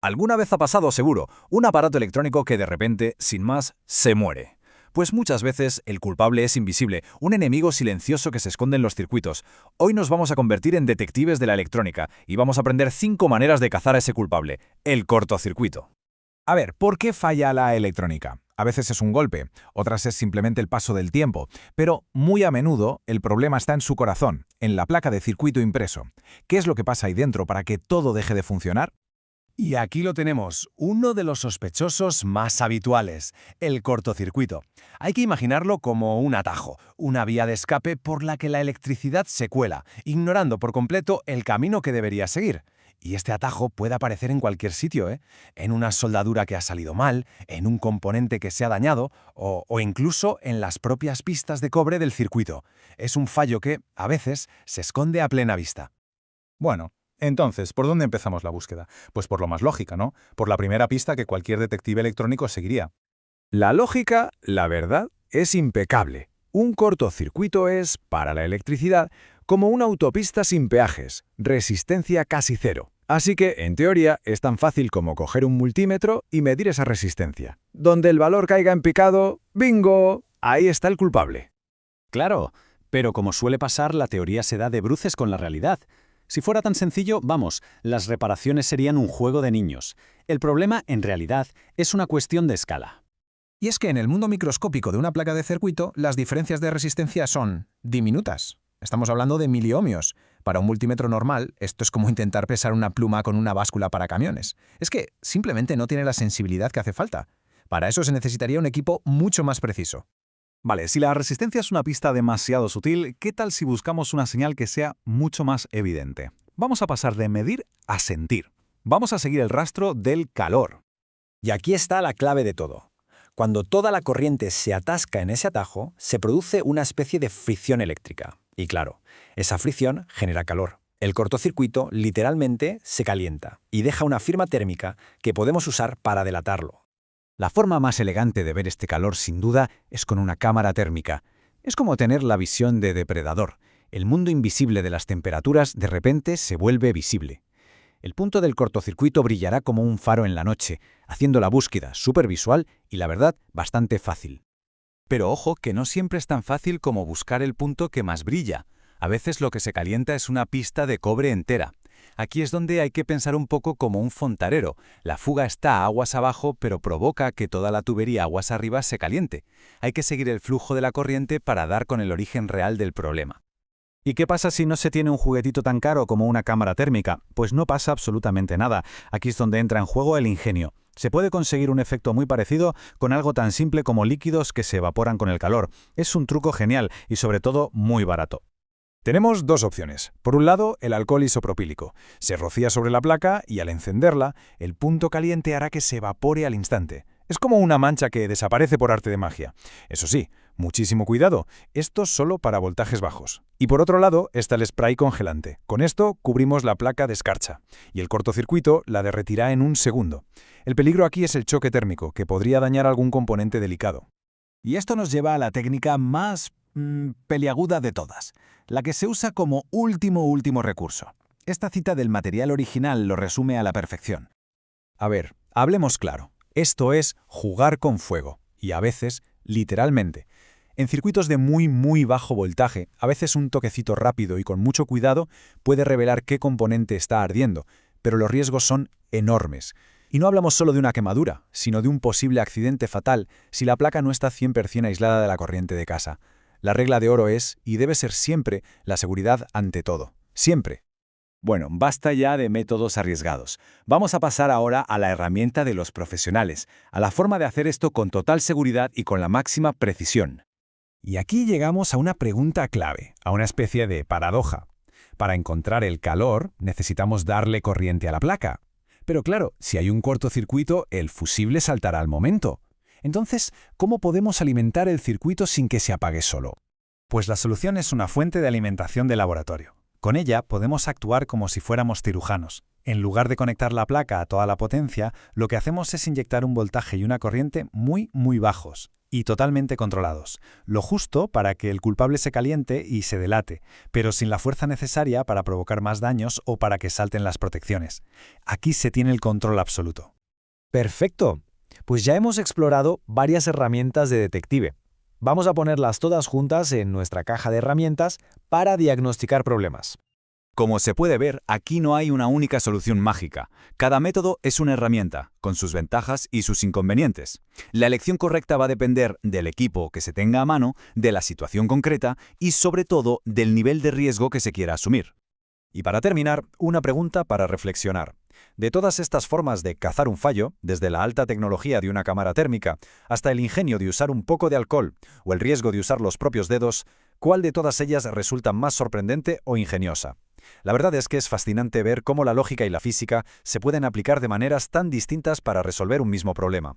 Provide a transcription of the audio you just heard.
Alguna vez ha pasado, seguro, un aparato electrónico que de repente, sin más, se muere. Pues muchas veces el culpable es invisible, un enemigo silencioso que se esconde en los circuitos. Hoy nos vamos a convertir en detectives de la electrónica y vamos a aprender 5 maneras de cazar a ese culpable, el cortocircuito. A ver, ¿por qué falla la electrónica? A veces es un golpe, otras es simplemente el paso del tiempo, pero muy a menudo el problema está en su corazón, en la placa de circuito impreso. ¿Qué es lo que pasa ahí dentro para que todo deje de funcionar? Y aquí lo tenemos, uno de los sospechosos más habituales, el cortocircuito. Hay que imaginarlo como un atajo, una vía de escape por la que la electricidad se cuela, ignorando por completo el camino que debería seguir. Y este atajo puede aparecer en cualquier sitio, ¿eh? En una soldadura que ha salido mal, en un componente que se ha dañado o incluso en las propias pistas de cobre del circuito. Es un fallo que, a veces, se esconde a plena vista. Bueno, entonces, ¿por dónde empezamos la búsqueda? Pues por lo más lógica, ¿no? Por la primera pista que cualquier detective electrónico seguiría. La lógica, la verdad, es impecable. Un cortocircuito es, para la electricidad, como una autopista sin peajes, resistencia casi cero. Así que, en teoría, es tan fácil como coger un multímetro y medir esa resistencia. Donde el valor caiga en picado, ¡bingo! Ahí está el culpable. Claro, pero como suele pasar, la teoría se da de bruces con la realidad. Si fuera tan sencillo, vamos, las reparaciones serían un juego de niños. El problema, en realidad, es una cuestión de escala. Y es que en el mundo microscópico de una placa de circuito, las diferencias de resistencia son diminutas. Estamos hablando de miliohmios. Para un multímetro normal, esto es como intentar pesar una pluma con una báscula para camiones. Es que simplemente no tiene la sensibilidad que hace falta. Para eso se necesitaría un equipo mucho más preciso. Vale, si la resistencia es una pista demasiado sutil, ¿qué tal si buscamos una señal que sea mucho más evidente? Vamos a pasar de medir a sentir. Vamos a seguir el rastro del calor. Y aquí está la clave de todo. Cuando toda la corriente se atasca en ese atajo, se produce una especie de fricción eléctrica. Y claro, esa fricción genera calor. El cortocircuito literalmente se calienta y deja una firma térmica que podemos usar para delatarlo. La forma más elegante de ver este calor, sin duda, es con una cámara térmica. Es como tener la visión de depredador. El mundo invisible de las temperaturas de repente se vuelve visible. El punto del cortocircuito brillará como un faro en la noche, haciendo la búsqueda supervisual y, la verdad, bastante fácil. Pero ojo que no siempre es tan fácil como buscar el punto que más brilla. A veces lo que se calienta es una pista de cobre entera. Aquí es donde hay que pensar un poco como un fontanero. La fuga está aguas abajo, pero provoca que toda la tubería aguas arriba se caliente. Hay que seguir el flujo de la corriente para dar con el origen real del problema. ¿Y qué pasa si no se tiene un juguetito tan caro como una cámara térmica? Pues no pasa absolutamente nada. Aquí es donde entra en juego el ingenio. Se puede conseguir un efecto muy parecido con algo tan simple como líquidos que se evaporan con el calor. Es un truco genial y sobre todo muy barato. Tenemos dos opciones. Por un lado, el alcohol isopropílico. Se rocía sobre la placa y al encenderla, el punto caliente hará que se evapore al instante. Es como una mancha que desaparece por arte de magia. Eso sí, muchísimo cuidado, esto solo para voltajes bajos. Y por otro lado está el spray congelante. Con esto cubrimos la placa de escarcha y el cortocircuito la derretirá en un segundo. El peligro aquí es el choque térmico, que podría dañar algún componente delicado. Y esto nos lleva a la técnica más peliaguda de todas, la que se usa como último recurso. Esta cita del material original lo resume a la perfección. A ver, hablemos claro. Esto es jugar con fuego, y a veces, literalmente. En circuitos de muy bajo voltaje, a veces un toquecito rápido y con mucho cuidado puede revelar qué componente está ardiendo, pero los riesgos son enormes. Y no hablamos solo de una quemadura, sino de un posible accidente fatal si la placa no está 100% aislada de la corriente de casa. La regla de oro es, y debe ser siempre, la seguridad ante todo. Siempre. Bueno, basta ya de métodos arriesgados. Vamos a pasar ahora a la herramienta de los profesionales, a la forma de hacer esto con total seguridad y con la máxima precisión. Y aquí llegamos a una pregunta clave, a una especie de paradoja. Para encontrar el calor, necesitamos darle corriente a la placa. Pero claro, si hay un cortocircuito, el fusible saltará al momento. Entonces, ¿cómo podemos alimentar el circuito sin que se apague solo? Pues la solución es una fuente de alimentación de laboratorio. Con ella podemos actuar como si fuéramos cirujanos. En lugar de conectar la placa a toda la potencia, lo que hacemos es inyectar un voltaje y una corriente muy bajos. y totalmente controlados. Lo justo para que el culpable se caliente y se delate, pero sin la fuerza necesaria para provocar más daños o para que salten las protecciones. Aquí se tiene el control absoluto. Perfecto. Pues ya hemos explorado varias herramientas de detective. Vamos a ponerlas todas juntas en nuestra caja de herramientas para diagnosticar problemas. Como se puede ver, aquí no hay una única solución mágica. Cada método es una herramienta, con sus ventajas y sus inconvenientes. La elección correcta va a depender del equipo que se tenga a mano, de la situación concreta y, sobre todo, del nivel de riesgo que se quiera asumir. Y para terminar, una pregunta para reflexionar. De todas estas formas de cazar un fallo, desde la alta tecnología de una cámara térmica hasta el ingenio de usar un poco de alcohol o el riesgo de usar los propios dedos, ¿cuál de todas ellas resulta más sorprendente o ingeniosa? La verdad es que es fascinante ver cómo la lógica y la física se pueden aplicar de maneras tan distintas para resolver un mismo problema.